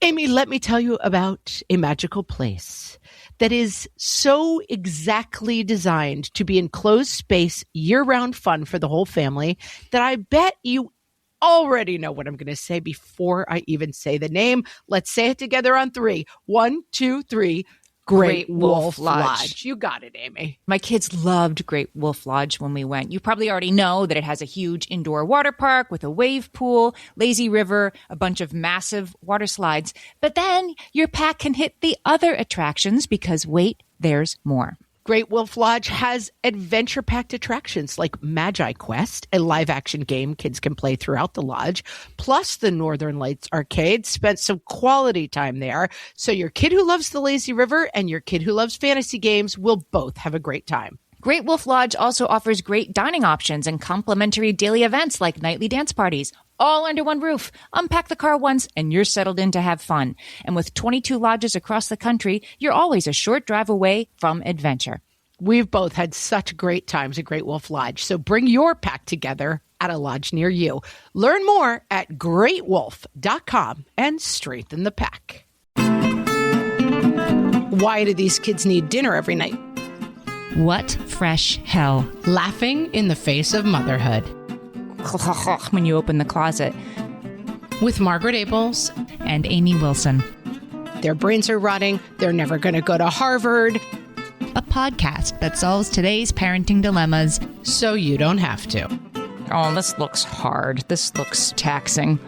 Amy, let me tell you about a magical place that is so exactly designed to be enclosed space, year-round fun for the whole family that I bet you already know what I'm going to say before I even say the name. Let's say it together on 3. 1, 2, 3. Great Wolf Lodge. You got it, Amy. My kids loved Great Wolf Lodge when we went. You probably already know that it has a huge indoor water park with a wave pool, lazy river, a bunch of massive water slides. But then your pack can hit the other attractions because, wait, there's more. Great Wolf Lodge has adventure-packed attractions like Magi Quest, a live-action game kids can play throughout the lodge, plus the Northern Lights Arcade. Spent some quality time there, so your kid who loves the lazy river and your kid who loves fantasy games will both have a great time. Great Wolf Lodge also offers great dining options and complimentary daily events like nightly dance parties, all under one roof. Unpack the car once and you're settled in to have fun. And with 22 lodges across the country, you're always a short drive away from adventure. We've both had such great times at Great Wolf Lodge, so bring your pack together at a lodge near you. Learn more at greatwolf.com and strengthen the pack. Why do these kids need dinner every night? What fresh hell? Laughing in the face of motherhood. When you open the closet. With Margaret Abels and Amy Wilson. Their brains are rotting. They're never going to go to Harvard. A podcast that solves today's parenting dilemmas so you don't have to. Oh, this looks hard. This looks taxing.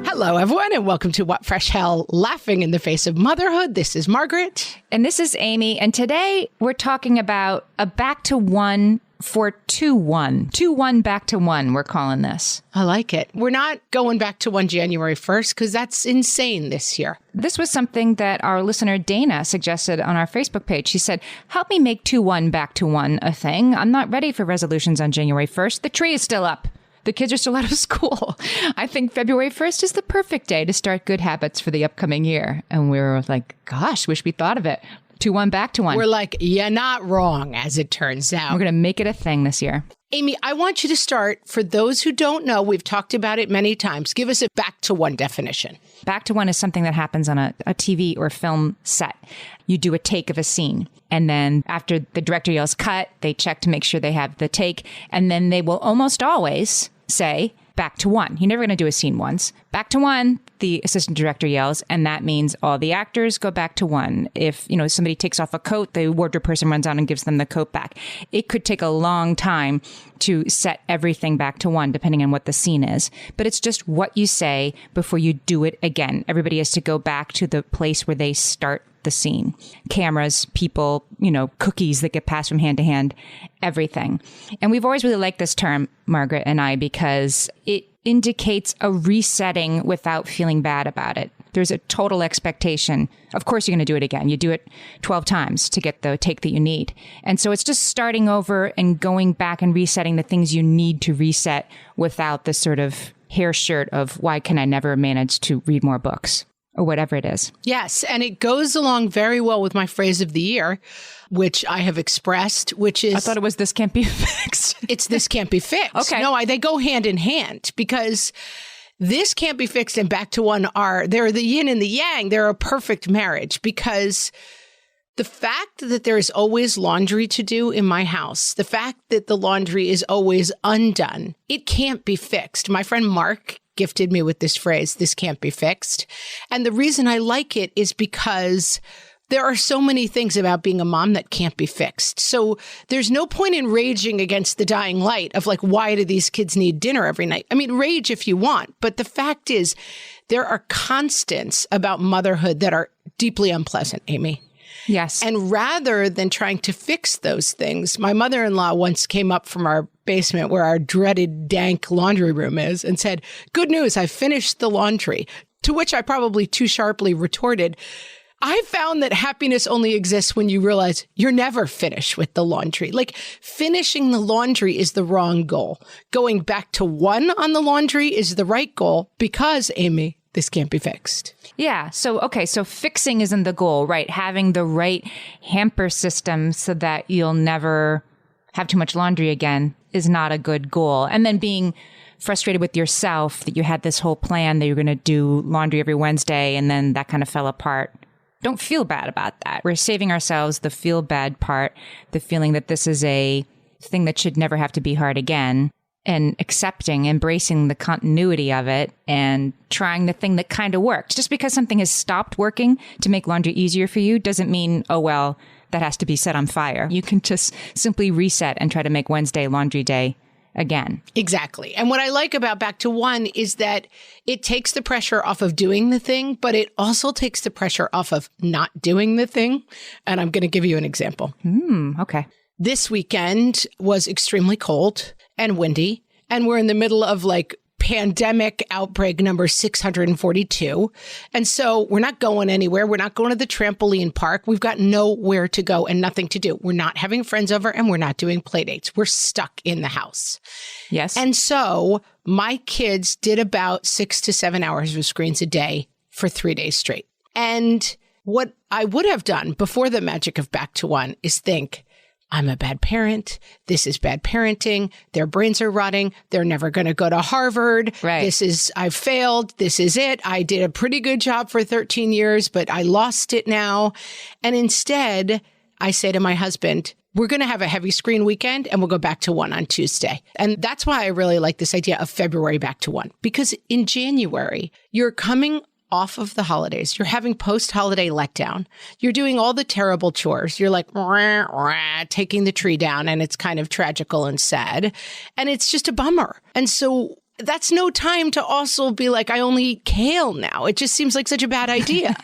Hello, everyone, and welcome to What Fresh Hell, Laughing in the Face of Motherhood. This is Margaret. And this is Amy. And today we're talking about a back to one for 2-1. 2-1 back to one, we're calling this. I like it. We're not going back to 1 January 1st because that's insane this year. This was something that our listener Dana suggested on our Facebook page. She said, help me make 2-1 back to one a thing. I'm not ready for resolutions on January 1st. The tree is still up. The kids are still out of school. I think February 1st is the perfect day to start good habits for the upcoming year. And we were like, gosh, wish we thought of it. 2-1 back to one. We're like, you're not wrong, as it turns out. We're going to make it a thing this year. Amy, I want you to start. For those who don't know, we've talked about it many times. Give us a back to one definition. Back to one is something that happens on a TV or film set. You do a take of a scene. And then after the director yells cut, they check to make sure they have the take. And then they will almost always say back to one. You're never going to do a scene once. Back to one, the assistant director yells, and that means all the actors go back to one. If, somebody takes off a coat, the wardrobe person runs on and gives them the coat back. It could take a long time to set everything back to one, depending on what the scene is. But it's just what you say before you do it again. Everybody has to go back to the place where they start the scene. Cameras, people, cookies that get passed from hand to hand, everything. And we've always really liked this term, Margaret and I, because it indicates a resetting without feeling bad about it. There's a total expectation. Of course, you're going to do it again. You do it 12 times to get the take that you need. And so it's just starting over and going back and resetting the things you need to reset without the sort of hair shirt of why can I never manage to read more books? Or whatever it is. Yes, and it goes along very well with my phrase of the year, which I have expressed, which is... I thought it was this can't be fixed. It's this can't be fixed. Okay. No, they go hand in hand because this can't be fixed and back to one they're the yin and the yang. They're a perfect marriage because the fact that there is always laundry to do in my house, the fact that the laundry is always undone, it can't be fixed. My friend Mark gifted me with this phrase, this can't be fixed. And the reason I like it is because there are so many things about being a mom that can't be fixed. So there's no point in raging against the dying light of like, why do these kids need dinner every night? I mean, rage if you want. But the fact is, there are constants about motherhood that are deeply unpleasant, Amy. Yes. And rather than trying to fix those things, my mother-in-law once came up from our basement where our dreaded dank laundry room is and said, good news, I finished the laundry. To which I probably too sharply retorted, I found that happiness only exists when you realize you're never finished with the laundry. Like finishing the laundry is the wrong goal. Going back to one on the laundry is the right goal because, Amy, this can't be fixed. Yeah. So fixing isn't the goal, right? Having the right hamper system so that you'll never have too much laundry again is not a good goal. And then being frustrated with yourself that you had this whole plan that you're going to do laundry every Wednesday and then that kind of fell apart. Don't feel bad about that. We're saving ourselves the feel bad part, the feeling that this is a thing that should never have to be hard again, and accepting, embracing the continuity of it and trying the thing that kind of worked. Just because something has stopped working to make laundry easier for you doesn't mean, oh, well, that has to be set on fire. You can just simply reset and try to make Wednesday laundry day again. Exactly. And what I like about Back to One is that it takes the pressure off of doing the thing, but it also takes the pressure off of not doing the thing. And I'm going to give you an example. Okay. This weekend was extremely cold and windy, and we're in the middle of like pandemic outbreak number 642. And so we're not going anywhere. We're not going to the trampoline park. We've got nowhere to go and nothing to do. We're not having friends over and we're not doing play dates. We're stuck in the house. Yes. And so my kids did about 6 to 7 hours of screens a day for 3 days straight. And what I would have done before the magic of Back to One is think, I'm a bad parent. This is bad parenting. Their brains are rotting. They're never going to go to Harvard. Right. I've failed. This is it. I did a pretty good job for 13 years, but I lost it now. And instead, I say to my husband, we're going to have a heavy screen weekend and we'll go Back to One on Tuesday. And that's why I really like this idea of February Back to One, because in January, you're coming off of the holidays. You're having post-holiday letdown. You're doing all the terrible chores. You're like, rah, rah, taking the tree down, and it's kind of tragical and sad. And it's just a bummer. And so that's no time to also be like, I only eat kale now. It just seems like such a bad idea.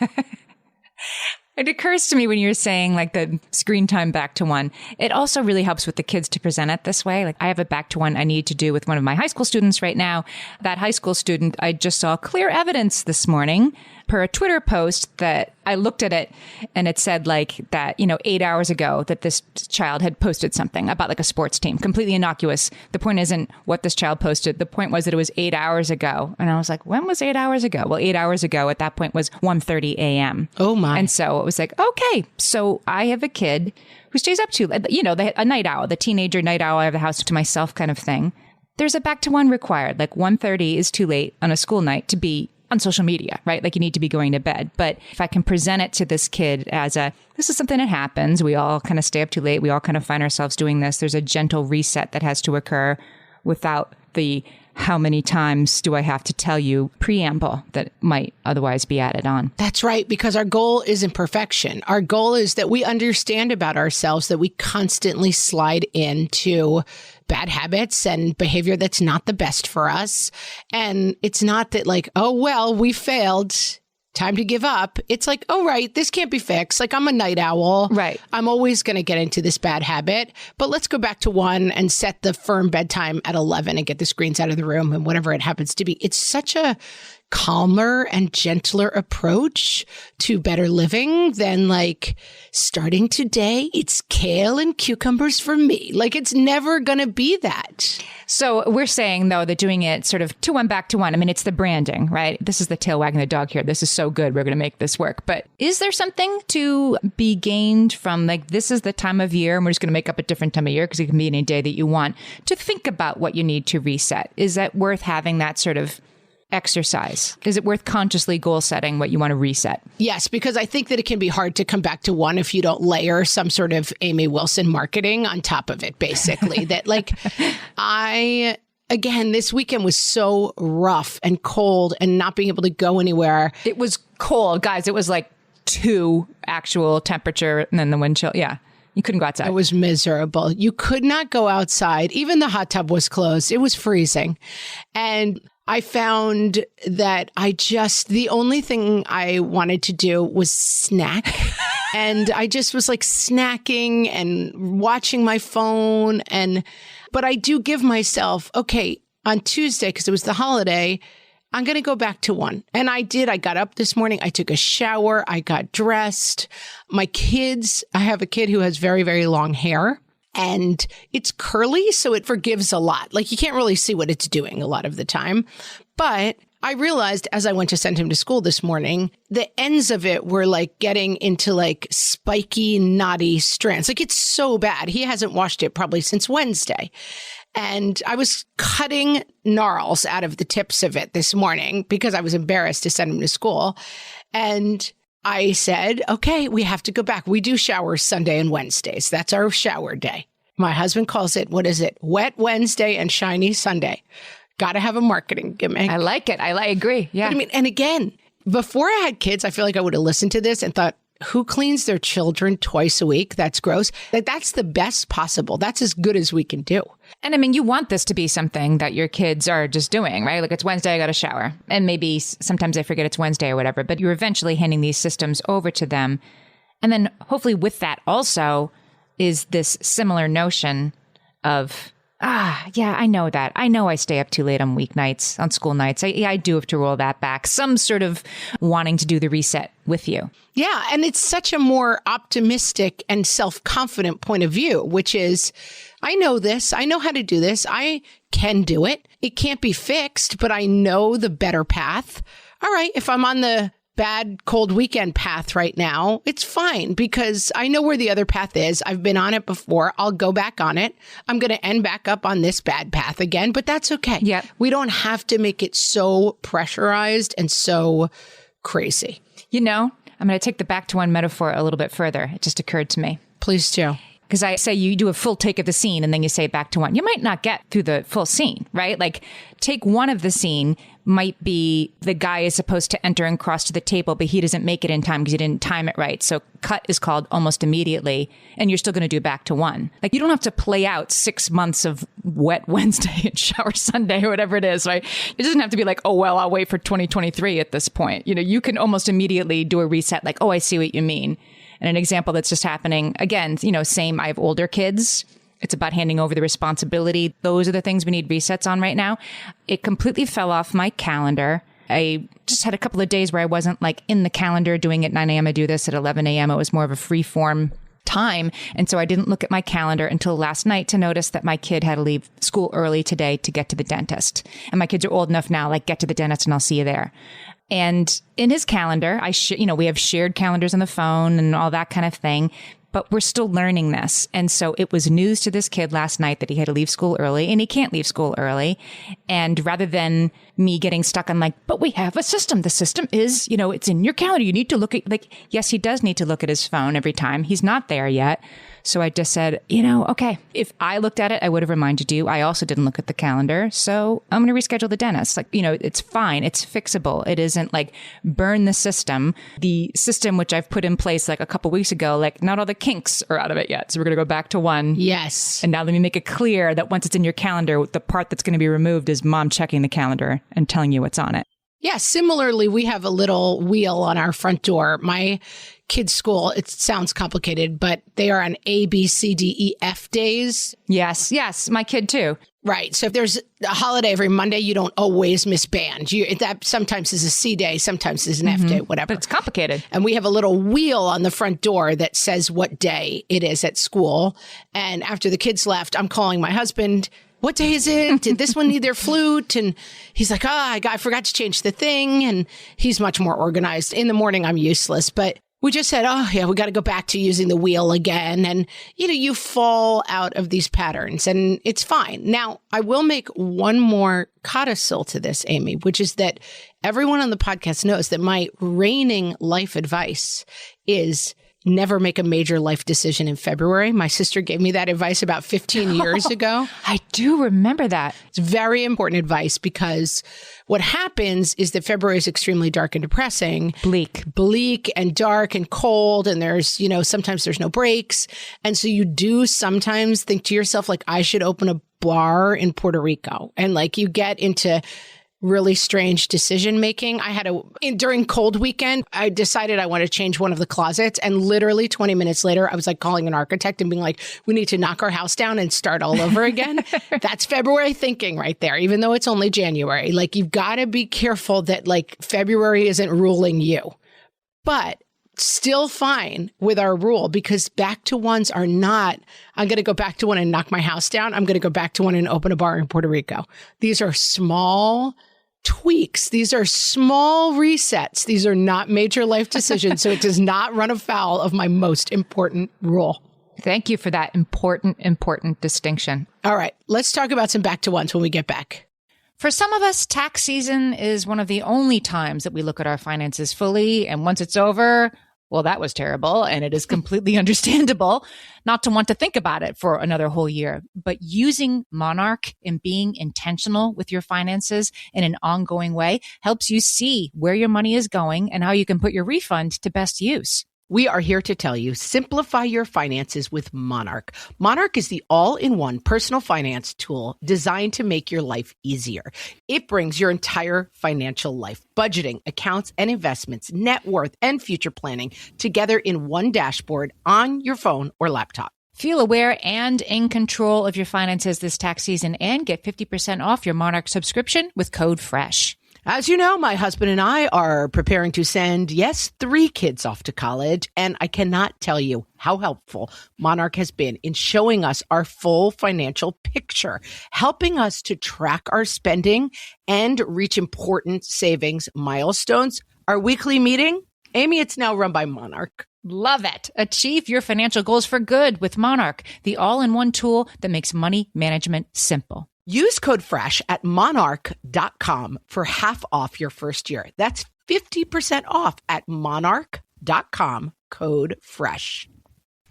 It occurs to me when you're saying like the screen time Back to One, it also really helps with the kids to present it this way. Like I have a Back to One I need to do with one of my high school students right now. That high school student, I just saw clear evidence this morning per a Twitter post that I looked at it and it said like that, 8 hours ago that this child had posted something about like a sports team, completely innocuous. The point isn't what this child posted. The point was that it was 8 hours ago. And I was like, when was 8 hours ago? Well, 8 hours ago at that point was 1:30 a.m. Oh my. And so it was like, okay, so I have a kid who stays up too, a night owl, the teenager night owl, I have the house to myself kind of thing. There's a Back to One required. Like 1:30 is too late on a school night to be on social media, right? Like you need to be going to bed. But if I can present it to this kid as this is something that happens. We all kind of stay up too late. We all kind of find ourselves doing this. There's a gentle reset that has to occur without the how many times do I have to tell you preamble that might otherwise be added on. That's right, because our goal isn't perfection. Our goal is that we understand about ourselves that we constantly slide into bad habits and behavior that's not the best for us. And it's not that like, oh, well, we failed. Time to give up. It's like, oh, right, this can't be fixed. Like I'm a night owl. Right. I'm always going to get into this bad habit, but let's go Back to One and set the firm bedtime at 11 and get the screens out of the room and whatever it happens to be. It's such a calmer and gentler approach to better living than like starting today. It's kale and cucumbers for me. Like it's never going to be that. So we're saying, though, that doing it sort of to one Back to One. I mean, it's the branding, right? This is the tail wagging the dog here. This is so good. We're going to make this work. But is there something to be gained from like, this is the time of year and we're just going to make up a different time of year because it can be any day that you want to think about what you need to reset? Is that worth having that sort of exercise? Is it worth consciously goal setting what you want to reset? Yes, because I think that it can be hard to come back to one if you don't layer some sort of Amy Wilson marketing on top of it, basically. That like, again, this weekend was so rough and cold and not being able to go anywhere. It was cold, guys. It was like 2 actual temperature and then the wind chill. Yeah. You couldn't go outside. It was miserable. You could not go outside. Even the hot tub was closed. It was freezing. And I found that the only thing I wanted to do was snack. And I just was like snacking and watching my phone. But I do give myself, okay, on Tuesday, because it was the holiday, I'm going to go Back to One. And I did. I got up this morning. I took a shower. I got dressed. My kids, I have a kid who has very, very long hair. And it's curly, so it forgives a lot. Like you can't really see what it's doing a lot of the time. But I realized as I went to send him to school this morning, the ends of it were like getting into like spiky, knotty strands. Like it's so bad. He hasn't washed it probably since Wednesday. And I was cutting gnarls out of the tips of it this morning because I was embarrassed to send him to school. And I said, okay, we have to go back. We do showers Sunday and Wednesdays. That's our shower day. My husband calls it, what is it? Wet Wednesday and shiny Sunday. Got to have a marketing gimmick. I like it. I agree. Yeah. But I mean, and again, before I had kids, I feel like I would have listened to this and thought, who cleans their children twice a week? That's gross. That's the best possible. That's as good as we can do. And I mean, you want this to be something that your kids are just doing, right? Like it's Wednesday, I got to shower. And maybe sometimes I forget it's Wednesday or whatever, but you're eventually handing these systems over to them. And then hopefully with that also is this similar notion of, yeah, I know that. I know I stay up too late on weeknights, on school nights. I do have to roll that back. Some sort of wanting to do the reset with you. Yeah. And it's such a more optimistic and self-confident point of view, which is, I know this. I know how to do this. I can do it. It can't be fixed, but I know the better path. All right. If I'm on the bad cold weekend path right now, it's fine because I know where the other path is. I've been on it before. I'll go back on it. I'm going to end back up on this bad path again, but that's okay. Yeah. We don't have to make it so pressurized and so crazy. You know, I'm going to take the back to one metaphor a little bit further. It just occurred to me. Please do. Because I say you do a full take of the scene and then you say back to one. You might not get through the full scene, right? Like take one of the scene might be the guy is supposed to enter and cross to the table, but he doesn't make it in time because he didn't time it right. So cut is called almost immediately and you're still going to do back to one. Like you don't have to play out 6 months of wet Wednesday and shower Sunday or whatever it is, right? It doesn't have to be like, oh, well, I'll wait for 2023 at this point. You know, you can almost immediately do a reset like, oh, I see what you mean. And an example that's just happening, again, you know, same, I have older kids. It's about handing over the responsibility. Those are the things we need resets on right now. It completely fell off my calendar. I just had a couple of days where I wasn't like in the calendar doing at 9 a.m. I do this at 11 a.m. It was more of a free form time. And so I didn't look at my calendar until last night to notice that my kid had to leave school early today to get to the dentist. And my kids are old enough now, like get to the dentist and I'll see you there. And in his calendar, we have shared calendars on the phone and all that kind of thing, but we're still learning this. And so it was news to this kid last night that he had to leave school early and he can't leave school early. And rather than me getting stuck on like, but we have a system. The system is, you know, it's in your calendar. You need to look at like, yes, he does need to look at his phone every time. He's not there yet. So I just said, you know, okay, if I looked at it, I would have reminded you. I also didn't look at the calendar. So I'm going to reschedule the dentist. Like, you know, it's fine. It's fixable. It isn't like burn the system. The system, which I've put in place like a couple weeks ago, like not all the kinks are out of it yet. So we're going to go back to one. Yes. And now let me make it clear that once it's in your calendar, the part that's going to be removed is mom checking the calendar and telling you what's on it. Yeah. Similarly, we have a little wheel on our front door. My kids' school, it sounds complicated, but they are on A, B, C, D, E, F days. Yes. Yes. My kid too. Right. So if there's a holiday every Monday, you don't always miss band. That sometimes is a C day, sometimes is an F day, whatever. But it's complicated. And we have a little wheel on the front door that says what day it is at school. And after the kids left, I'm calling my husband. What day is it? Did this one need their flute? And he's like, I forgot to change the thing. And he's much more organized. In the morning, I'm useless. But we just said, oh, yeah, we got to go back to using the wheel again. And, you know, you fall out of these patterns and it's fine. Now, I will make one more codicil to this, Amy, which is that everyone on the podcast knows that my reigning life advice is never make a major life decision in February. My sister gave me that advice about 15 years ago. I do remember that. It's very important advice because what happens is that February is extremely dark and depressing. Bleak and dark and cold. And there's, you know, sometimes there's no breaks. And so you do sometimes think to yourself, like, I should open a bar in Puerto Rico. And like you get into really strange decision making. During cold weekend, I decided I want to change one of the closets. And literally 20 minutes later, I was like calling an architect and being like, we need to knock our house down and start all over again. That's February thinking right there, even though it's only January. Like you've got to be careful that like February isn't ruling you. But still fine with our rule because back to ones are not, I'm going to go back to one and knock my house down. I'm going to go back to one and open a bar in Puerto Rico. These are small tweaks. These are small resets. These are not major life decisions. So it does not run afoul of my most important rule. Thank you for that important distinction. All right, let's talk about some back to ones when we get back. For some of us, tax season is one of the only times that we look at our finances fully. And once it's over, well, that was terrible. And it is completely understandable not to want to think about it for another whole year. But using Monarch and being intentional with your finances in an ongoing way helps you see where your money is going and how you can put your refund to best use. We are here to tell you, simplify your finances with Monarch. Monarch is the all-in-one personal finance tool designed to make your life easier. It brings your entire financial life, budgeting, accounts and investments, net worth, and future planning together in one dashboard on your phone or laptop. Feel aware and in control of your finances this tax season and get 50% off your Monarch subscription with code FRESH. As you know, my husband and I are preparing to send, 3 kids off to college, and I cannot tell you how helpful Monarch has been in showing us our full financial picture, helping us to track our spending and reach important savings milestones. Our weekly meeting, Amy, it's now run by Monarch. Love it. Achieve your financial goals for good with Monarch, the all-in-one tool that makes money management simple. Use code FRESH at monarch.com for half off your first year. That's 50% off at monarch.com, code FRESH.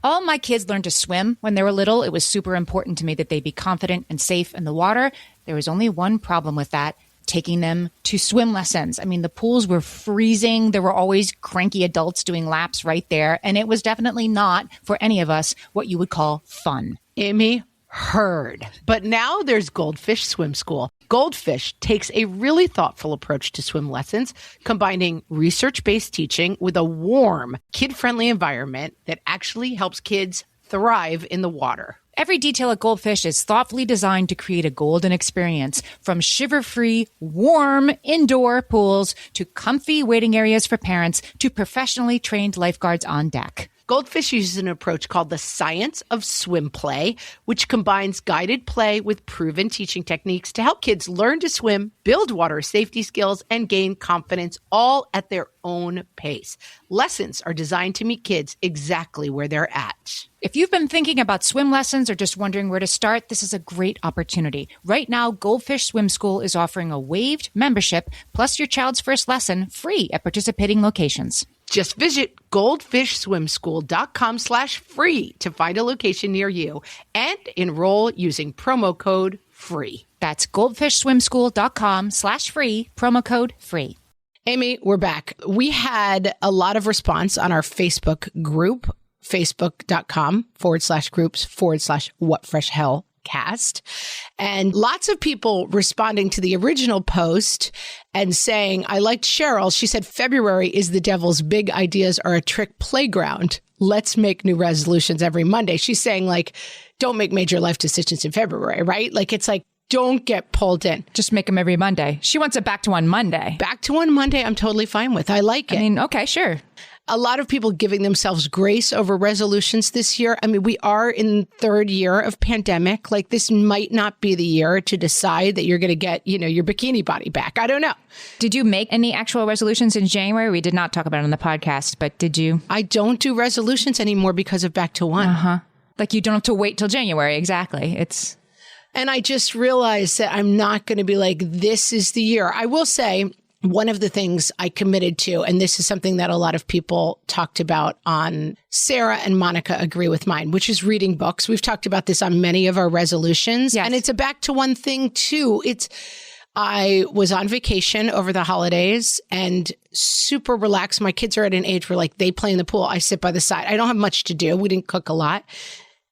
All my kids learned to swim when they were little. It was super important to me that they be confident and safe in the water. There was only one problem with that, taking them to swim lessons. I mean, the pools were freezing. There were always cranky adults doing laps right there. And it was definitely not, for any of us, what you would call fun. Amy, heard. But now there's Goldfish Swim School. Goldfish takes a really thoughtful approach to swim lessons, combining research-based teaching with a warm, kid-friendly environment that actually helps kids thrive in the water. Every detail at Goldfish is thoughtfully designed to create a golden experience, from shiver-free, warm indoor pools to comfy waiting areas for parents to professionally trained lifeguards on deck. Goldfish uses an approach called the science of swim play, which combines guided play with proven teaching techniques to help kids learn to swim, build water safety skills, and gain confidence, all at their own pace. Lessons are designed to meet kids exactly where they're at. If you've been thinking about swim lessons or just wondering where to start, this is a great opportunity. Right now, Goldfish Swim School is offering a waived membership plus your child's first lesson free at participating locations. Just visit goldfishswimschool.com/free to find a location near you and enroll using promo code FREE. That's goldfishswimschool.com/free, promo code FREE. Amy, we're back. We had a lot of response on our Facebook group, facebook.com/groups/whatfreshhellcast. And lots of people responding to the original post and saying, I liked Cheryl. She said, February is the devil's big ideas are a trick playground. Let's make new resolutions every Monday. She's saying, like, don't make major life decisions in February, right? Like, it's like, don't get pulled in. Just make them every Monday. She wants it back to one Monday. Back to one Monday, I'm totally fine with. I like it. I mean, okay, sure. A lot of people giving themselves grace over resolutions this year. I mean, we are in third year of pandemic. Like, this might not be the year to decide that you're going to get, your bikini body back. I don't know. Did you make any actual resolutions in January? We did not talk about it on the podcast, but did you? I don't do resolutions anymore because of Back to One. Like, you don't have to wait till January. Exactly. And I just realized that I'm not going to be like, this is the year. I will say, one of the things I committed to, and this is something that a lot of people talked about on Sarah and Monica agree with mine, which is reading books. We've talked about this on many of our resolutions. Yes. And it's a Back to One thing too. I was on vacation over the holidays and super relaxed. My kids are at an age where, like, they play in the pool. I sit by the side. I don't have much to do. We didn't cook a lot.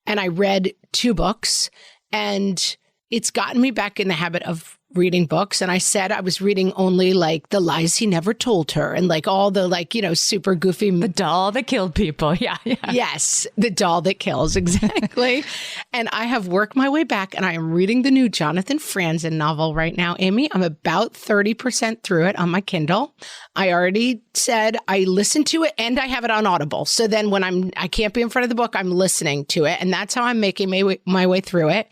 And I read 2 books, and it's gotten me back in the habit of reading books. And I said I was reading only, like, The Lies He Never Told Her and, like, all the, like, super goofy. The doll that killed people. Yeah. Yes. The doll that kills. Exactly. And I have worked my way back, and I am reading the new Jonathan Franzen novel right now, Amy. I'm about 30% through it on my Kindle. I already said I listened to it, and I have it on Audible. So then when I can't be in front of the book, I'm listening to it. And that's how I'm making my way through it.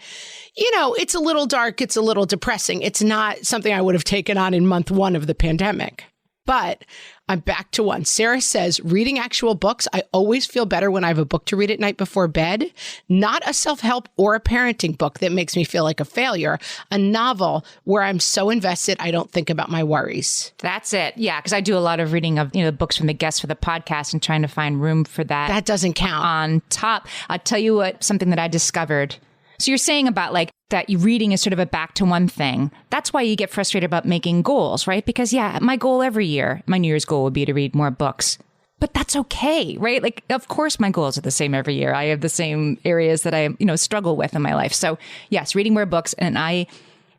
It's a little dark. It's a little depressing. It's not something I would have taken on in month 1 of the pandemic. But I'm back to one. Sarah says, reading actual books, I always feel better when I have a book to read at night before bed. Not a self-help or a parenting book that makes me feel like a failure. A novel where I'm so invested, I don't think about my worries. That's it. Yeah, because I do a lot of reading of books from the guests for the podcast and trying to find room for that. That doesn't count. On top, I'll tell you what, something that I discovered. So you're saying about like that reading is sort of a back to one thing. That's why you get frustrated about making goals, right? Because my goal every year, my New Year's goal would be to read more books. But that's okay, right? Like, of course, my goals are the same every year. I have the same areas that I, struggle with in my life. So yes, reading more books. And I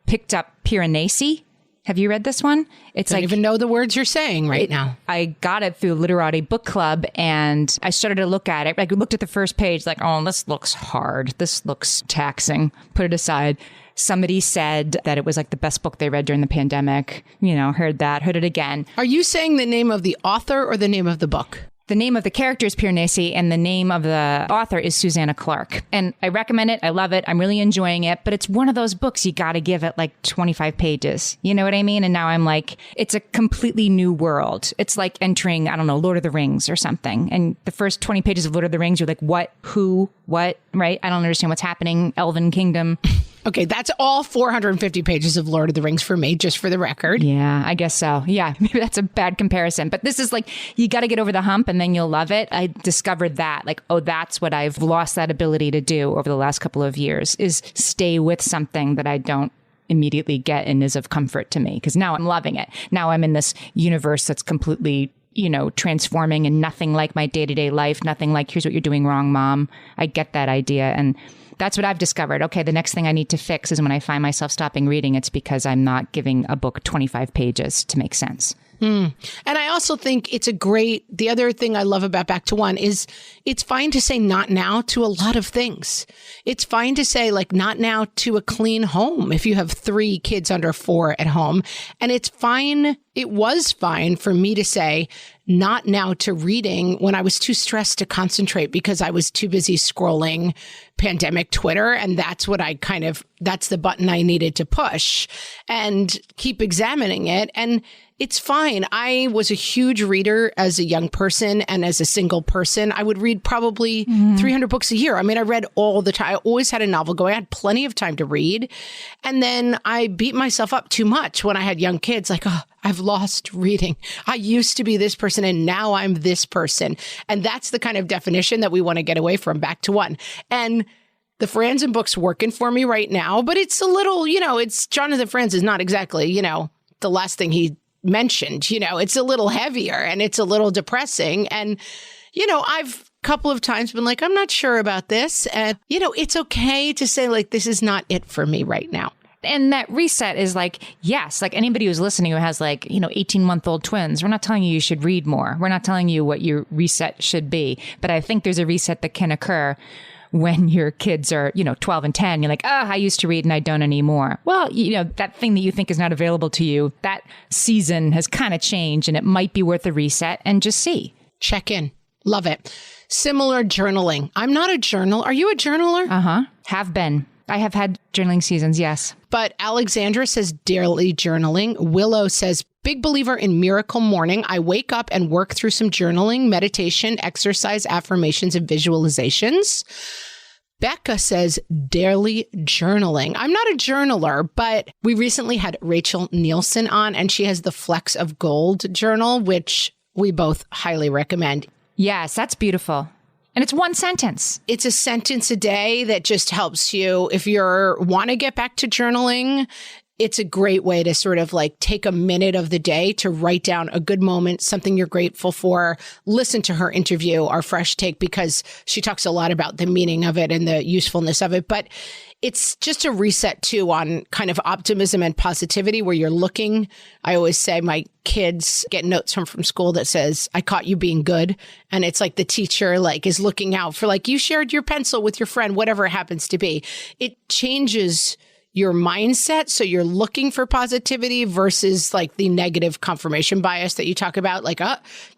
picked up Piranesi. Have you read this one? It's don't even know the words you're saying right now. I got it through Literati Book Club and I started to look at it. I looked at the first page like, oh, this looks hard. This looks taxing. Put it aside. Somebody said that it was like the best book they read during the pandemic. Heard it again. Are you saying the name of the author or the name of the book? The name of the character is Piranesi and the name of the author is Susanna Clarke. And I recommend it. I love it. I'm really enjoying it. But it's one of those books you got to give it like 25 pages. You know what I mean? And now I'm like, it's a completely new world. It's like entering, I don't know, Lord of the Rings or something. And the first 20 pages of Lord of the Rings, you're like, what, who, what, right? I don't understand what's happening. Elven Kingdom. Okay, that's all 450 pages of Lord of the Rings for me, just for the record. Yeah, I guess so. Yeah, maybe that's a bad comparison. But this is like, you got to get over the hump and then you'll love it. I discovered that, like, oh, that's what I've lost that ability to do over the last couple of years, is stay with something that I don't immediately get and is of comfort to me. Because now I'm loving it. Now I'm in this universe that's completely transforming and nothing like my day-to-day life, nothing like, here's what you're doing wrong, Mom. I get that idea. And that's what I've discovered. Okay, the next thing I need to fix is when I find myself stopping reading, it's because I'm not giving a book 25 pages to make sense. And I also think the other thing I love about Back to One is it's fine to say not now to a lot of things. It's fine to say like not now to a clean home if you have 3 kids under 4 at home. And it was fine for me to say not now to reading when I was too stressed to concentrate because I was too busy scrolling pandemic Twitter. And that's the button I needed to push and keep examining it. And it's fine. I was a huge reader as a young person and as a single person. I would read probably 300 books a year. I mean, I read all the time. I always had a novel going. I had plenty of time to read. And then I beat myself up too much when I had young kids. Like, oh, I've lost reading. I used to be this person and now I'm this person. And that's the kind of definition that we want to get away from. Back to One. And the Franzen book's working for me right now, but it's a little, it's Jonathan Franzen is not exactly, the last thing he mentioned, it's a little heavier and it's a little depressing. And, I've a couple of times been like, I'm not sure about this. And, it's okay to say like, this is not it for me right now. And that reset is like, yes, like anybody who's listening who has like, 18-month-old twins, we're not telling you should read more. We're not telling you what your reset should be. But I think there's a reset that can occur when your kids are, 12 and 10, you're like, oh, I used to read and I don't anymore. Well, that thing that you think is not available to you, that season has kind of changed and it might be worth a reset and just see. Check in. Love it. Similar journaling. I'm not a journal. Are you a journaler? Uh-huh. Have been. I have had journaling seasons, yes. But Alexandra says daily journaling. Willow says, big believer in miracle morning. I wake up and work through some journaling, meditation, exercise, affirmations, and visualizations. Becca says daily journaling. I'm not a journaler, but we recently had Rachel Nielsen on, and she has the Flecks of Gold journal, which we both highly recommend. Yes, that's beautiful. And it's one sentence. It's a sentence a day that just helps you. If you want to get back to journaling, it's a great way to sort of like take a minute of the day to write down a good moment, something you're grateful for. Listen to her interview, Our Fresh Take, because she talks a lot about the meaning of it and the usefulness of it. But it's just a reset, too, on kind of optimism and positivity where you're looking. I always say my kids get notes from school that says, I caught you being good. And it's like the teacher like is looking out for like, you shared your pencil with your friend, whatever it happens to be. It changes your mindset. So you're looking for positivity versus like the negative confirmation bias that you talk about, like,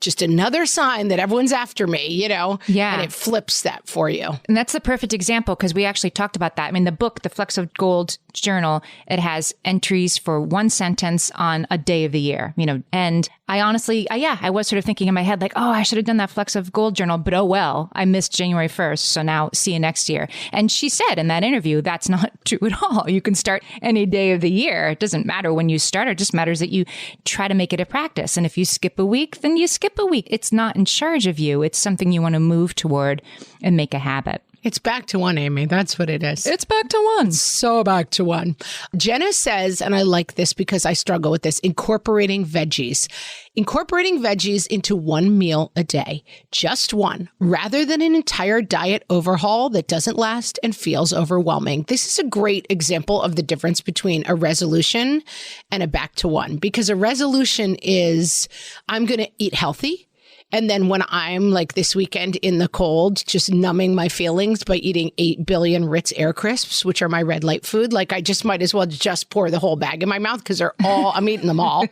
just another sign that everyone's after me, Yeah. And it flips that for you. And that's the perfect example because we actually talked about that. I mean, the book, The Flecks of Gold journal, it has entries for one sentence on a day of the year, and I honestly, I was sort of thinking in my head, like, oh, I should have done that Flecks of Gold journal, but oh well, I missed January 1st. So now see you next year. And she said in that interview, that's not true at all. You can start any day of the year. It doesn't matter when you start. It just matters that you try to make it a practice. And if you skip a week, then you skip a week. It's not in charge of you. It's something you want to move toward and make a habit. It's back to one, Amy. That's what it is. It's back to one. So back to one. Jenna says, and I like this because I struggle with this, incorporating veggies. Incorporating veggies into one meal a day, just one, rather than an entire diet overhaul that doesn't last and feels overwhelming. This is a great example of the difference between a resolution and a back to one, because a resolution is, I'm going to eat healthy. And then when I'm like this weekend in the cold, just numbing my feelings by eating 8 billion Ritz Air Crisps, which are my red light food, like I just might as well just pour the whole bag in my mouth because I'm eating them all.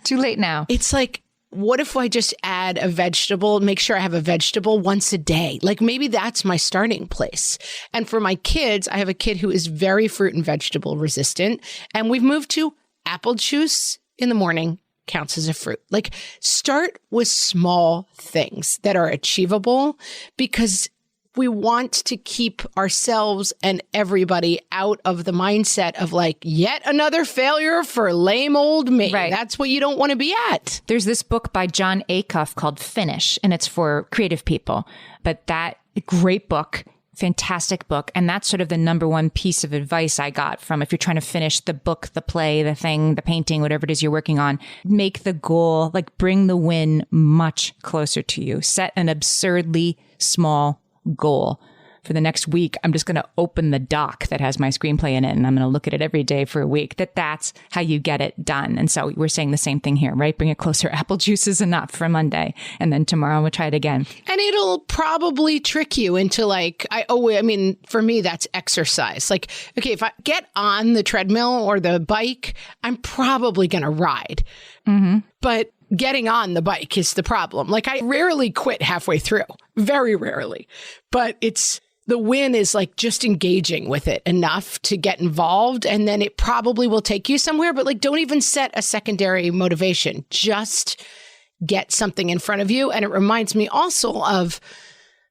Too late now. It's like, what if I just add a vegetable, make sure I have a vegetable once a day? Like maybe that's my starting place. And for my kids, I have a kid who is very fruit and vegetable resistant. And we've moved to apple juice in the morning counts as a fruit. Like start with small things that are achievable because we want to keep ourselves and everybody out of the mindset of like yet another failure for lame old me. Right. That's what you don't want to be at. There's this book by John Acuff called Finish, and it's for creative people. But that great book, fantastic book. And that's sort of the number one piece of advice I got from if you're trying to finish the book, the play, the thing, the painting, whatever it is you're working on, make the goal, like bring the win much closer to you. Set an absurdly small goal. For the next week, I'm just going to open the doc that has my screenplay in it, and I'm going to look at it every day for a week. That's how you get it done. And so we're saying the same thing here, right? Bring it closer. Apple juice is enough for Monday. And then tomorrow we'll try it again. And it'll probably trick you into like, for me, that's exercise. Like, okay, if I get on the treadmill or the bike, I'm probably going to ride. Mm-hmm. But getting on the bike is the problem. Like I rarely quit halfway through, very rarely. But the win is like just engaging with it enough to get involved. And then it probably will take you somewhere, but like don't even set a secondary motivation. Just get something in front of you. And it reminds me also of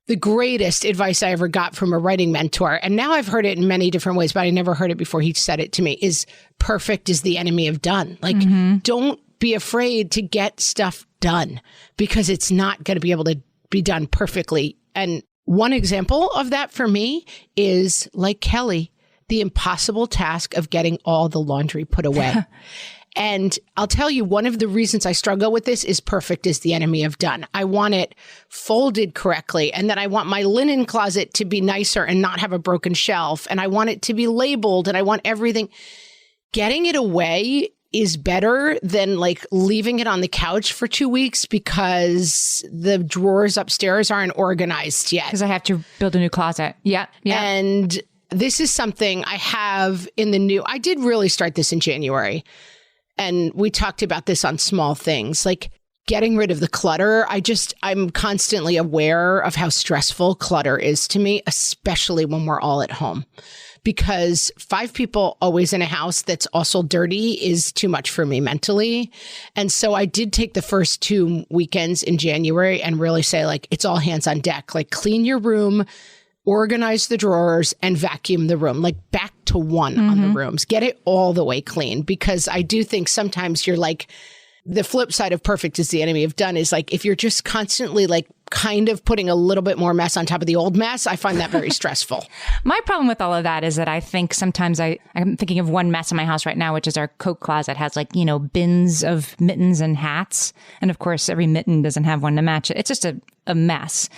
the greatest advice I ever got from a writing mentor. And now I've heard it in many different ways, but I never heard it before he said it to me, is perfect is the enemy of done. Like don't be afraid to get stuff done because it's not going to be able to be done perfectly. And one example of that for me is like Kelly, the impossible task of getting all the laundry put away. And I'll tell you, one of the reasons I struggle with this is perfect is the enemy of done. I want it folded correctly. And then I want my linen closet to be nicer and not have a broken shelf. And I want it to be labeled and I want everything. Getting it away is better than like leaving it on the couch for 2 weeks because the drawers upstairs aren't organized yet. Because I have to build a new closet. Yeah. And this is something I have I did really start this in January. And we talked about this on Small Things, like getting rid of the clutter. I'm constantly aware of how stressful clutter is to me, especially when we're all at home. Because 5 people always in a house that's also dirty is too much for me mentally. And so I did take the first 2 weekends in January and really say, like, it's all hands on deck. Like, clean your room, organize the drawers, and vacuum the room. Like, back to one on the rooms. Get it all the way clean. Because I do think sometimes you're like, the flip side of perfect is the enemy of done is like, if you're just constantly like kind of putting a little bit more mess on top of the old mess, I find that very stressful. My problem with all of that is that I think sometimes I'm thinking of one mess in my house right now, which is our coat closet has like, bins of mittens and hats. And of course, every mitten doesn't have one to match it. It's just a mess.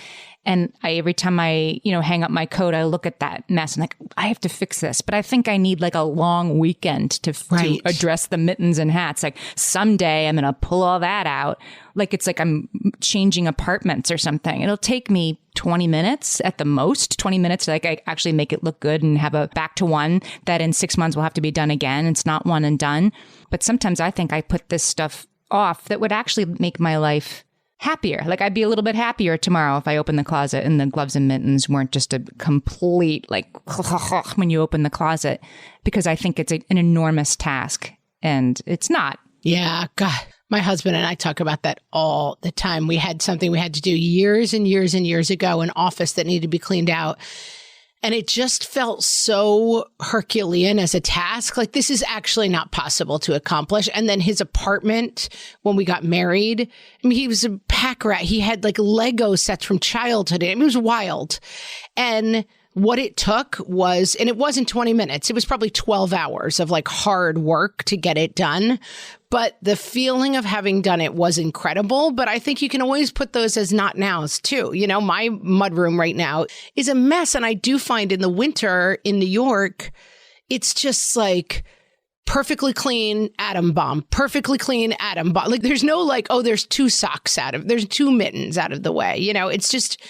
And every time I, hang up my coat, I look at that mess and like, I have to fix this. But I think I need like a long weekend to address the mittens and hats. Like someday I'm going to pull all that out. Like it's like I'm changing apartments or something. It'll take me 20 minutes at the most, 20 minutes to like I actually make it look good and have a back to one that in 6 months will have to be done again. It's not one and done. But sometimes I think I put this stuff off that would actually make my life happier. Like I'd be a little bit happier tomorrow if I opened the closet and the gloves and mittens weren't just a complete like when you open the closet, because I think it's an enormous task and it's not. Yeah, God. My husband and I talk about that all the time. We had something we had to do years and years and years ago, an office that needed to be cleaned out. And it just felt so Herculean as a task. Like, this is actually not possible to accomplish. And then his apartment, when we got married, I mean, he was a pack rat. He had like Lego sets from childhood. I mean, it was wild. And what it took was, and it wasn't 20 minutes, it was probably 12 hours of like hard work to get it done. But the feeling of having done it was incredible. But I think you can always put those as not nows too. You know, my mudroom right now is a mess. And I do find in the winter in New York, it's just like perfectly clean atom bomb, perfectly clean atom bomb. Like there's no like, oh, there's two socks there's two mittens out of the way. You know, it's just,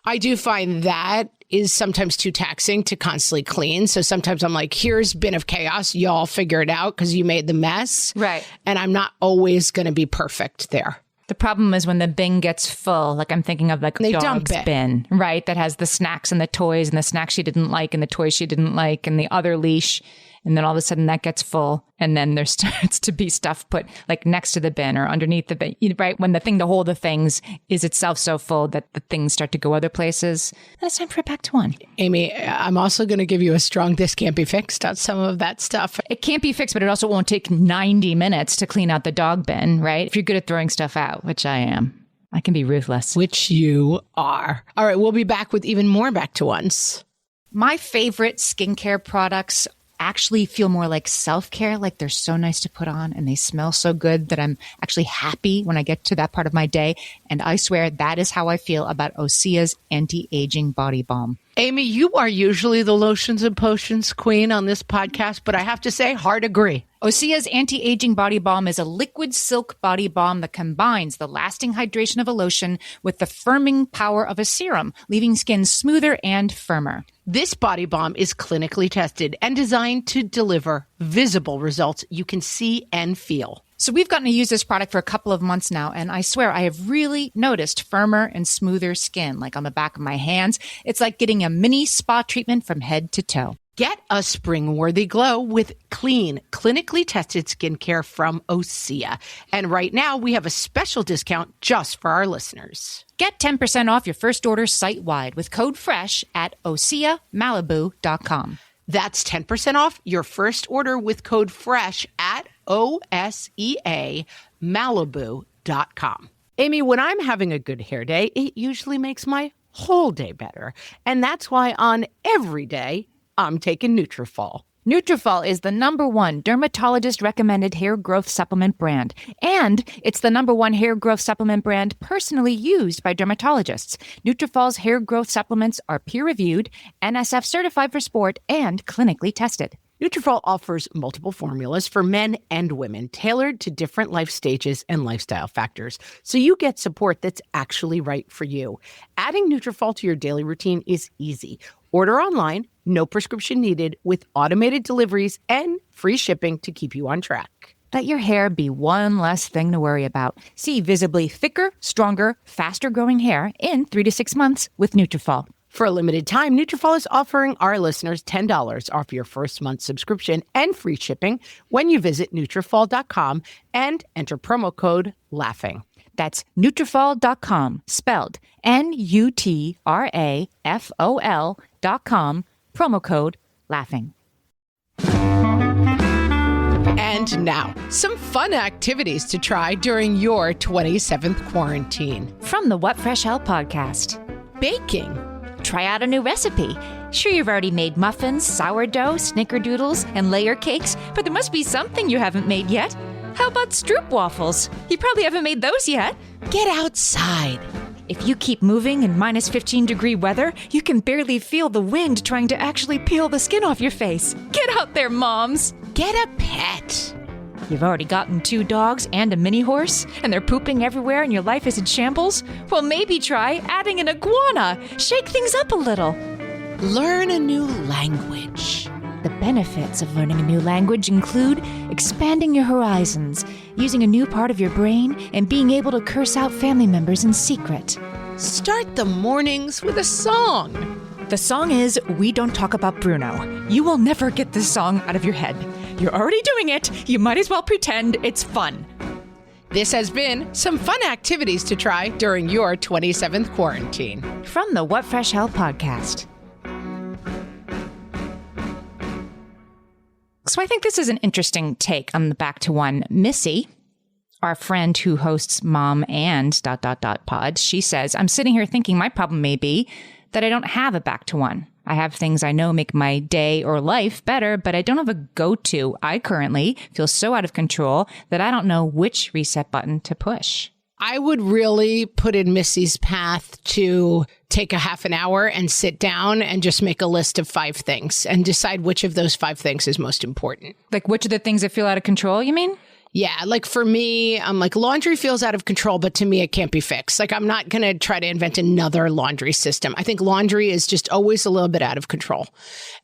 I do find that is sometimes too taxing to constantly clean. So sometimes I'm like, here's bin of chaos. Y'all figure it out because you made the mess. Right. And I'm not always going to be perfect there. The problem is when the bin gets full, like I'm thinking of like a dog's bin, right? That has the snacks and the toys and the snacks she didn't like and the toys she didn't like and the other leash. And then all of a sudden that gets full. And then there starts to be stuff put like next to the bin or underneath the bin, right? When the thing to hold the things is itself so full that the things start to go other places. And it's time for it back to one. Amy, I'm also going to give you a strong, this can't be fixed on some of that stuff. It can't be fixed, but it also won't take 90 minutes to clean out the dog bin, right? If you're good at throwing stuff out, which I am, I can be ruthless. Which you are. All right, we'll be back with even more back to ones. My favorite skincare products actually feel more like self-care, like they're so nice to put on and they smell so good that I'm actually happy when I get to that part of my day. And I swear that is how I feel about Osea's anti-aging body balm. Amy, you are usually the lotions and potions queen on this podcast, but I have to say, hard agree. Osea's anti-aging body balm is a liquid silk body balm that combines the lasting hydration of a lotion with the firming power of a serum, leaving skin smoother and firmer. This body balm is clinically tested and designed to deliver visible results you can see and feel. So we've gotten to use this product for a couple of months now, and I swear I have really noticed firmer and smoother skin, like on the back of my hands. It's like getting a mini spa treatment from head to toe. Get a spring-worthy glow with clean, clinically tested skincare from Osea. And right now, we have a special discount just for our listeners. Get 10% off your first order site-wide with code FRESH at OseaMalibu.com. That's 10% off your first order with code FRESH at OSEAMalibu.com. Amy, when I'm having a good hair day, it usually makes my whole day better. And that's why on every day, I'm taking Nutrafol. Nutrafol is the #1 dermatologist-recommended hair growth supplement brand, and it's the #1 hair growth supplement brand personally used by dermatologists. Nutrafol's hair growth supplements are peer-reviewed, NSF certified for sport, and clinically tested. Nutrafol offers multiple formulas for men and women tailored to different life stages and lifestyle factors, so you get support that's actually right for you. Adding Nutrafol to your daily routine is easy. Order online, no prescription needed, with automated deliveries and free shipping to keep you on track. Let your hair be one less thing to worry about. See visibly thicker, stronger, faster-growing hair in 3 to 6 months with Nutrafol. For a limited time, Nutrafol is offering our listeners $10 off your first month subscription and free shipping when you visit Nutrafol.com and enter promo code LAUGHING. That's Nutrafol.com, spelled Nutrafol.com, promo code LAUGHING. And now, some fun activities to try during your 27th quarantine. From the What Fresh Hell podcast. Baking. Try out a new recipe. Sure, you've already made muffins, sourdough, snickerdoodles, and layer cakes, but there must be something you haven't made yet. How about stroop waffles? You probably haven't made those yet. Get outside. If you keep moving in minus 15-degree weather, you can barely feel the wind trying to actually peel the skin off your face. Get out there, moms. Get a pet. You've already gotten 2 dogs and a mini horse, and they're pooping everywhere and your life is in shambles? Well, maybe try adding an iguana. Shake things up a little. Learn a new language. The benefits of learning a new language include expanding your horizons, using a new part of your brain, and being able to curse out family members in secret. Start the mornings with a song. The song is We Don't Talk About Bruno. You will never get this song out of your head. You're already doing it. You might as well pretend it's fun. This has been some fun activities to try during your 27th quarantine. From the What Fresh Hell podcast. So I think this is an interesting take on the back to one. Missy, our friend who hosts Mom and ... pod, she says, I'm sitting here thinking my problem may be that I don't have a back to one. I have things I know make my day or life better, but I don't have a go-to. I currently feel so out of control that I don't know which reset button to push. I would really put in Missy's path to take a half an hour and sit down and just make a list of 5 things and decide which of those 5 things is most important. Like which of the things that feel out of control, you mean? Yeah, like for me, I'm like laundry feels out of control, but to me, it can't be fixed. Like I'm not going to try to invent another laundry system. I think laundry is just always a little bit out of control.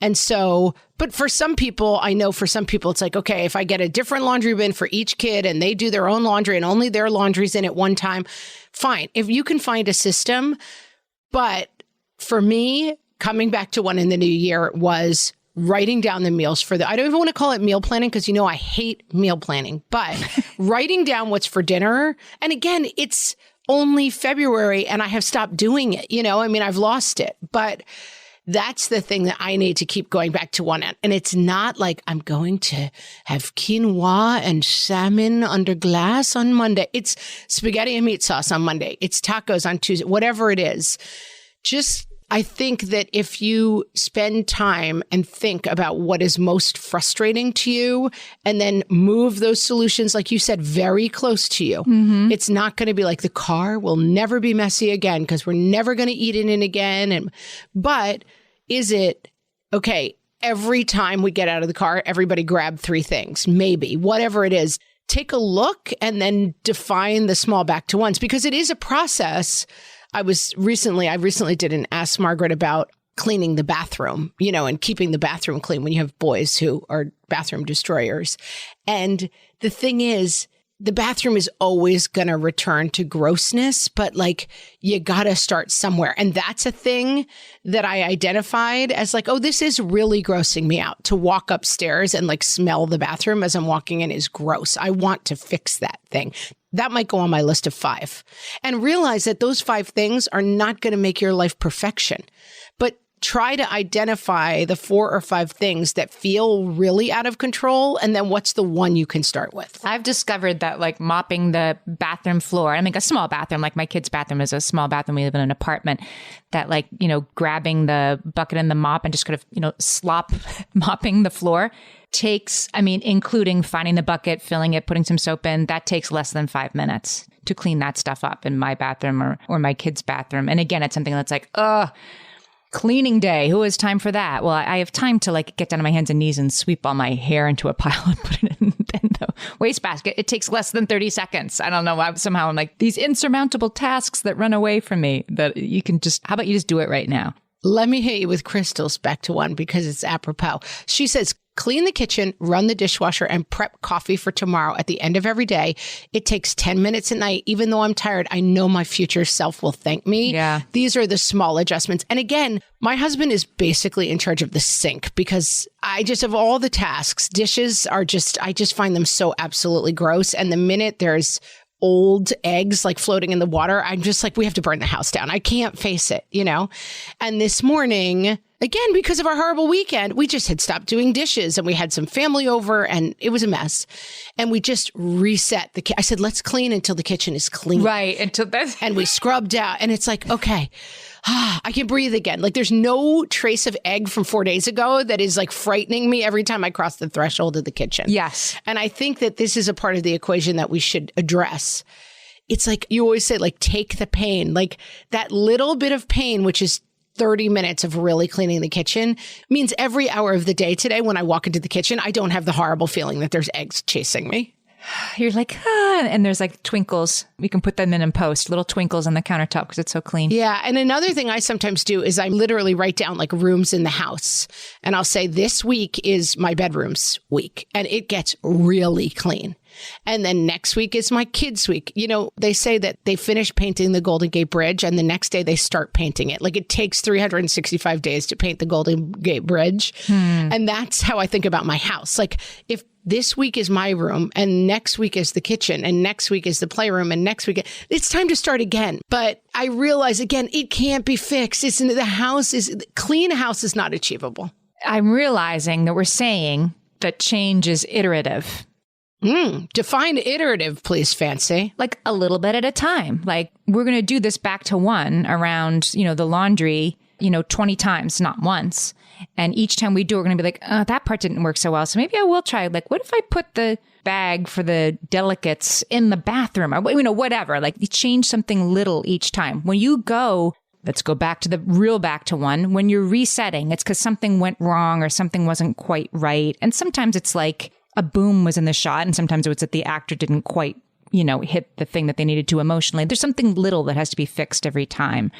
And so, but for some people, I know for some people, it's like, okay, if I get a different laundry bin for each kid and they do their own laundry and only their laundry's in at one time, fine. If you can find a system. But for me, coming back to one in the new year was writing down the meals for I don't even want to call it meal planning because, I hate meal planning, but writing down what's for dinner. And again, it's only February and I have stopped doing it. I've lost it, but that's the thing that I need to keep going back to one. And it's not like I'm going to have quinoa and salmon under glass on Monday. It's spaghetti and meat sauce on Monday. It's tacos on Tuesday, whatever it is. I think that if you spend time and think about what is most frustrating to you and then move those solutions, like you said, very close to you, it's not going to be like the car will never be messy again because we're never going to eat in it again. But is it, okay, every time we get out of the car, everybody grab 3 things, maybe, whatever it is. Take a look and then define the small back to ones because it is a process. I recently did an Ask Margaret about cleaning the bathroom, and keeping the bathroom clean when you have boys who are bathroom destroyers. And the thing is, the bathroom is always going to return to grossness, but you got to start somewhere. And that's a thing that I identified as this is really grossing me out. To walk upstairs and smell the bathroom as I'm walking in is gross. I want to fix that thing. That might go on my list of 5 and realize that those 5 things are not going to make your life perfection, but try to identify the 4 or 5 things that feel really out of control. And then what's the one you can start with? I've discovered that mopping the bathroom floor, a small bathroom, like my kid's bathroom is a small bathroom. We live in an apartment that grabbing the bucket and the mop and just kind of, slop mopping the floor takes, including finding the bucket, filling it, putting some soap in, that takes less than 5 minutes to clean that stuff up in my bathroom or my kid's bathroom. And again, it's something that's cleaning day. Who has time for that? Well, I have time to get down on my hands and knees and sweep all my hair into a pile and put it in the wastebasket. It takes less than 30 seconds. I don't know. Somehow I'm these insurmountable tasks that run away from me that you can how about you just do it right now? Let me hit you with Crystal's back to one because it's apropos. She says, clean the kitchen, run the dishwasher, and prep coffee for tomorrow at the end of every day. It takes 10 minutes at night. Even though I'm tired, I know my future self will thank me. Yeah. These are the small adjustments. And again, my husband is basically in charge of the sink because of all the tasks, dishes are I just find them so absolutely gross. And the minute there's old eggs floating in the water, I'm just we have to burn the house down. I can't face it, And this morning, again, because of our horrible weekend, we just had stopped doing dishes and we had some family over and it was a mess. And we just reset I said, let's clean until the kitchen is clean. Right. Until that's and we scrubbed out and it's okay, I can breathe again. There's no trace of egg from 4 days ago that is frightening me every time I cross the threshold of the kitchen. Yes. And I think that this is a part of the equation that we should address. It's you always say, take the pain, that little bit of pain, which is 30 minutes of really cleaning the kitchen, means every hour of the day today when I walk into the kitchen, I don't have the horrible feeling that there's eggs chasing me. You're like, and there's like twinkles. We can put them in post, little twinkles on the countertop because it's so clean. Yeah. And another thing I sometimes do is I literally write down like rooms in the house and I'll say this week is my bedroom's week and it gets really clean. And then next week is my kids' week. You know, they say that they finish painting the Golden Gate Bridge and the next day they start painting it. Like it takes 365 days to paint the Golden Gate Bridge. And that's how I think about my house. Like if this week is my room and next week is the kitchen and next week is the playroom and next week, it's time to start again. But I realize again, it can't be fixed. It's the house is clean house is not achievable. I'm realizing that we're saying that change is iterative. Define iterative, please, Fancy. Like a little bit at a time. Like we're going to do this back to one around, the laundry, 20 times, not once. And each time we do, we're going to be like, that part didn't work so well. So maybe I will try. Like, what if I put the bag for the delicates in the bathroom or, whatever. Like you change something little each time. When you go, let's go back to the real back to one. When you're resetting, it's because something went wrong or something wasn't quite right. And sometimes it's like, a boom was in the shot, and sometimes it was that the actor didn't quite, hit the thing that they needed to emotionally. There's something little that has to be fixed every time.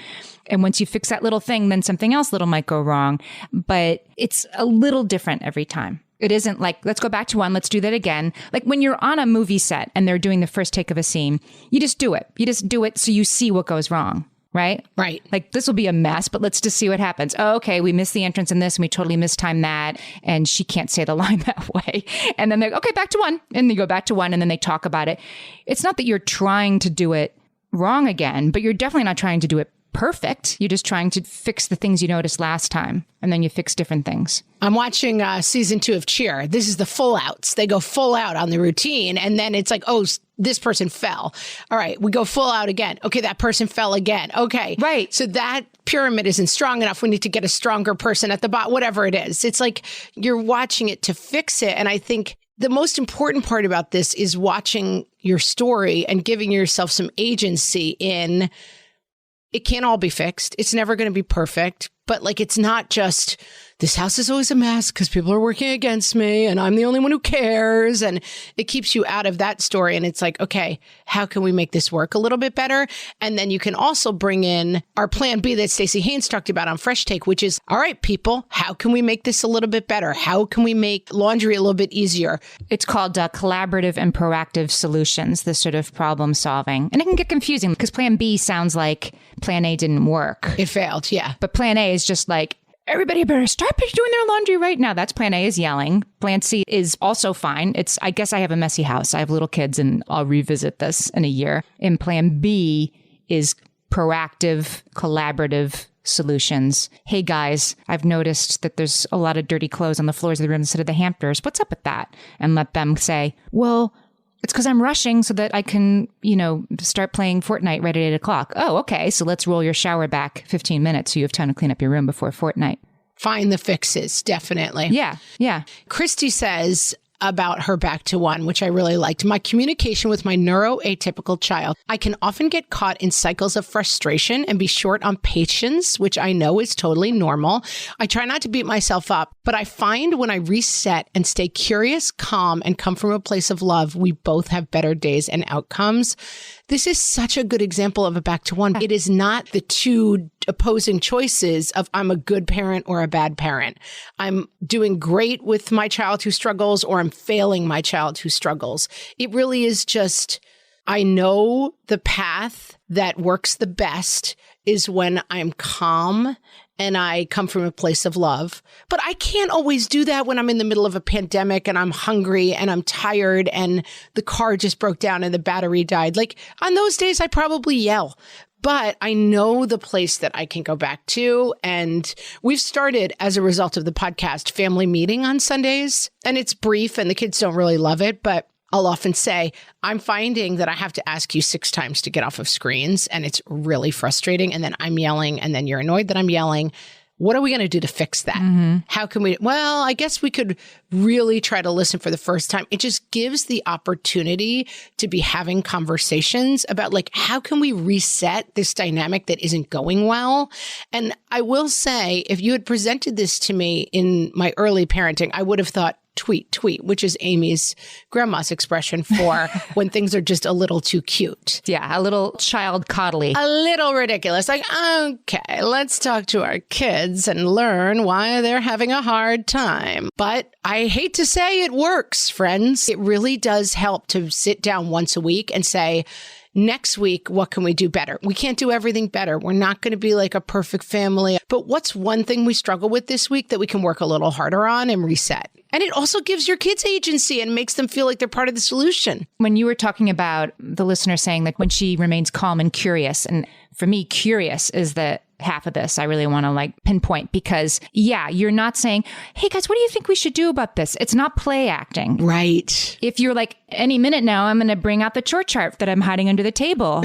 And once you fix that little thing, then something else little might go wrong. But it's a little different every time. It isn't like, let's go back to one, let's do that again. Like when you're on a movie set and they're doing the first take of a scene, you just do it. You just do it so you see what goes wrong. Right? Right. Like this will be a mess, but let's just see what happens. Oh, okay, we missed the entrance in this and we totally mistimed that. And she can't say the line that way. And then they're okay, back to one. And they go back to one and then they talk about it. It's not that you're trying to do it wrong again, but you're definitely not trying to do it perfect. You're just trying to fix the things you noticed last time. And then you fix different things. I'm watching season 2 of Cheer. This is the full outs. They go full out on the routine. And then it's like, oh, this person fell. All right, we go full out again. Okay, that person fell again. Okay. Right. So that pyramid isn't strong enough. We need to get a stronger person at the bottom, whatever it is. It's like you're watching it to fix it. And I think the most important part about this is watching your story and giving yourself some agency in it can't all be fixed. It's never going to be perfect. But like, it's not just this house is always a mess because people are working against me and I'm the only one who cares. And it keeps you out of that story. And it's like, okay, how can we make this work a little bit better? And then you can also bring in our plan B that Stacey Haynes talked about on Fresh Take, which is, all right, people, how can we make this a little bit better? How can we make laundry a little bit easier? It's called collaborative and proactive solutions, this sort of problem solving. And it can get confusing because plan B sounds like plan A didn't work. It failed, yeah. But plan A is just like, everybody better start doing their laundry right now. That's plan A is yelling. Plan C is also fine. It's, I guess I have a messy house. I have little kids and I'll revisit this in a year. And plan B is proactive, collaborative solutions. Hey guys, I've noticed that there's a lot of dirty clothes on the floors of the room instead of the hamsters. What's up with that? And let them say, well, it's because I'm rushing so that I can, start playing Fortnite right at 8 o'clock. Oh, okay. So let's roll your shower back 15 minutes so you have time to clean up your room before Fortnite. Find the fixes, definitely. Yeah, yeah. Christy says about her back to one, which I really liked. My communication with my neuroatypical child. I can often get caught in cycles of frustration and be short on patience, which I know is totally normal. I try not to beat myself up, but I find when I reset and stay curious, calm, and come from a place of love, we both have better days and outcomes. This is such a good example of a back to one. It is not the two opposing choices of I'm a good parent or a bad parent. I'm doing great with my child who struggles or I'm failing my child who struggles. It really is just, I know the path that works the best is when I'm calm and I come from a place of love. But I can't always do that when I'm in the middle of a pandemic and I'm hungry and I'm tired and the car just broke down and the battery died. Like on those days, I probably yell. But I know the place that I can go back to. And we've started, as a result of the podcast, family meeting on Sundays. And it's brief and the kids don't really love it. But I'll often say, I'm finding that I have to ask you 6 times to get off of screens. And it's really frustrating. And then I'm yelling and then you're annoyed that I'm yelling. What are we going to do to fix that? Mm-hmm. How can we? Well, I guess we could really try to listen for the first time. It just gives the opportunity to be having conversations about like, how can we reset this dynamic that isn't going well? And I will say, if you had presented this to me in my early parenting, I would have thought, tweet, which is Amy's grandma's expression for when things are just a little too cute. Yeah, a little child coddly. A little ridiculous. Like, okay, let's talk to our kids and learn why they're having a hard time. But I hate to say it works, friends. It really does help to sit down once a week and say, next week, what can we do better? We can't do everything better. We're not going to be like a perfect family. But what's one thing we struggle with this week that we can work a little harder on and reset? And it also gives your kids agency and makes them feel like they're part of the solution. When you were talking about the listener saying that when she remains calm and curious, and for me, curious is the half of this I really want to pinpoint, because you're not saying, hey guys, what do you think we should do about this? It's not play acting. Right. If you're like, any minute now, I'm going to bring out the chore chart that I'm hiding under the table,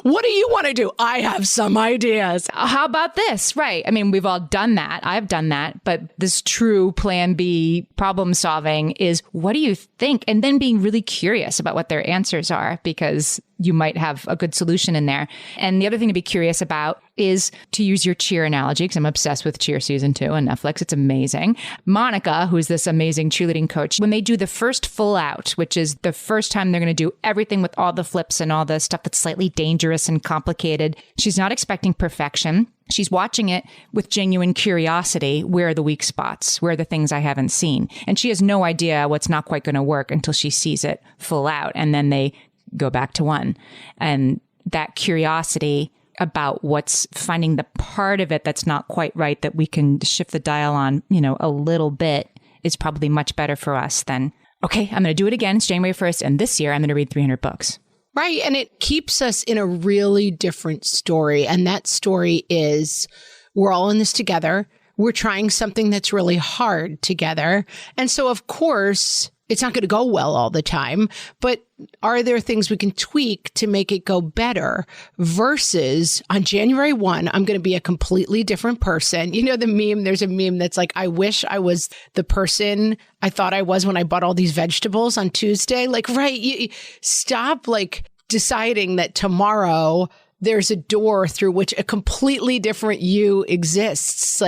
What do you want to do? I have some ideas. How about this? Right. I mean, we've all done that. I've done that. But this true plan B problem solving is, what do you think? And then being really curious about what their answers are, because you might have a good solution in there. And the other thing to be curious about is, to use your Cheer analogy, because I'm obsessed with Cheer season 2 on Netflix. It's amazing. Monica, who's this amazing cheerleading coach, when they do the first full out, which is the first time they're going to do everything with all the flips and all the stuff that's slightly dangerous and complicated, she's not expecting perfection. She's watching it with genuine curiosity. Where are the weak spots? Where are the things I haven't seen? And she has no idea what's not quite going to work until she sees it full out. And then they go back to 1. And that curiosity about what's finding the part of it that's not quite right, that we can shift the dial on, a little bit, is probably much better for us than, okay, I'm going to do it again. It's January 1st. And this year I'm going to read 300 books. Right. And it keeps us in a really different story. And that story is, we're all in this together. We're trying something that's really hard together. And so, of course, it's not going to go well all the time, but are there things we can tweak to make it go better versus on January 1, I'm going to be a completely different person. The meme, there's a meme that's like, I wish I was the person I thought I was when I bought all these vegetables on Tuesday. Stop deciding that tomorrow there's a door through which a completely different you exists.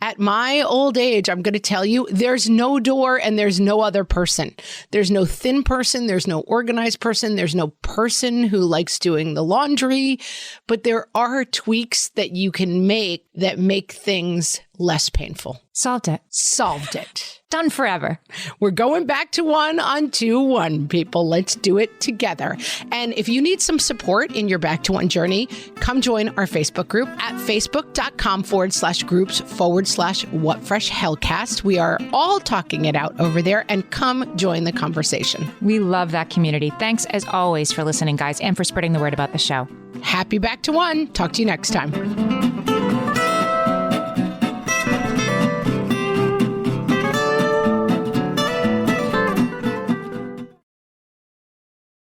At my old age, I'm going to tell you, there's no door and there's no other person. There's no thin person. There's no organized person. There's no person who likes doing the laundry. But there are tweaks that you can make that make things less painful. Solved it. Done forever. We're going back to 1 on 2-1, people. Let's do it together. And if you need some support in your back to 1 journey, come join our Facebook group at facebook.com/groups/whatfreshhellcast. We are all talking it out over there, and come join the conversation. We love that community. Thanks as always for listening, guys, and for spreading the word about the show. Happy back to 1. Talk to you next time.